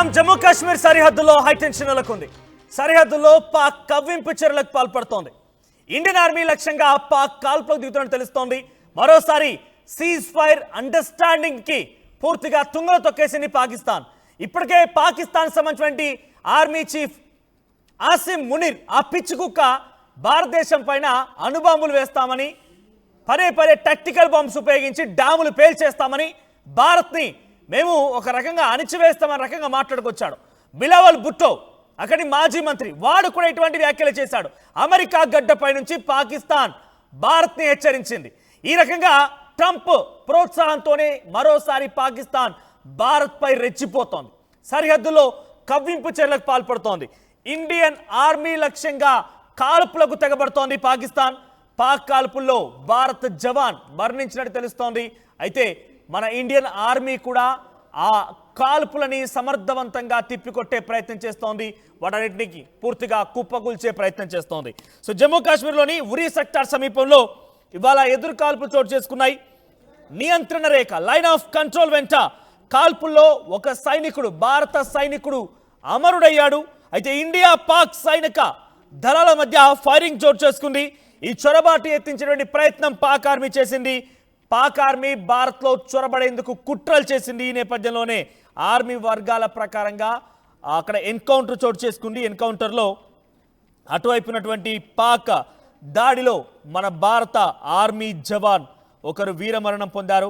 ప్రస్తుతం జమ్మూ కాశ్మీర్ సరిహద్దులో హైటెన్షన్ నెలకొంది. సరిహద్దులో పాక్ కవ్వింపు చర్యలకు పాల్పడుతోంది. ఇండియన్ ఆర్మీ లక్ష్యంగా పాక్ కాల్పులకు దిగుతున్నట్టు తెలుస్తోంది. మరోసారి సీజ్ ఫైర్ అండర్స్టాండింగ్ కి పూర్తిగా తుంగలు తొక్కేసింది పాకిస్తాన్. ఇప్పటికే పాకిస్తాన్ సంబంధించిన ఆర్మీ చీఫ్ ఆసిమ్ మునీర్ ఆ పిచ్చి కుక్క భారతదేశం పైన అణుబాంబులు వేస్తామని, పదే పదే టాక్టికల్ బాంబ్స్ ఉపయోగించి డాములు పేల్చేస్తామని, భారత్ని మేము ఒక రకంగా అణిచివేస్తామని రకంగా మాట్లాడుకొచ్చాడు. బిలావల్ భుట్టో అక్కడి మాజీ మంత్రి, వాడు కూడా ఇటువంటి వ్యాఖ్యలు చేశాడు. అమెరికా గడ్డపై నుంచి పాకిస్తాన్ భారత్ని హెచ్చరించింది. ఈ రకంగా ట్రంప్ ప్రోత్సాహంతోనే మరోసారి పాకిస్తాన్ భారత్పై రెచ్చిపోతోంది. సరిహద్దులో కవ్వింపు చర్యలకు పాల్పడుతోంది. ఇండియన్ ఆర్మీ లక్ష్యంగా కాల్పులకు తెగబడుతోంది పాకిస్తాన్. పాక్ కాల్పుల్లో భారత్ జవాన్ మరణించినట్టు తెలుస్తోంది. అయితే మన ఇండియన్ ఆర్మీ కూడా ఆ కాల్పులని సమర్థవంతంగా తిప్పికొట్టే ప్రయత్నం చేస్తోంది. వాటన్నిటికి పూర్తిగా కుప్పకూల్చే ప్రయత్నం చేస్తోంది. సో జమ్మూ కాశ్మీర్లోని ఉరీ సెక్టార్ సమీపంలో ఇవాళ ఎదురు కాల్పులు చోటు చేసుకున్నాయి. నియంత్రణ రేఖ లైన్ ఆఫ్ కంట్రోల్ వెంట కాల్పుల్లో ఒక సైనికుడు, భారత సైనికుడు అమరుడయ్యాడు. అయితే ఇండియా పాక్ సైనిక దళాల మధ్య ఫైరింగ్ చోటు చేసుకుంది. ఈ చొరబాటు ఎత్తించేటువంటి ప్రయత్నం పాక్ ఆర్మీ చేసింది. పాక్ ఆర్మీ భారత్లో చొరబడేందుకు కుట్రలు చేసింది. ఈ నేపథ్యంలోనే ఆర్మీ వర్గాల ప్రకారంగా అక్కడ ఎన్కౌంటర్ చోటు చేసుకుంది. ఎన్కౌంటర్లో అటువైపునటువంటి పాక్ దాడిలో మన భారత ఆర్మీ జవాన్ ఒకరు వీరమరణం పొందారు.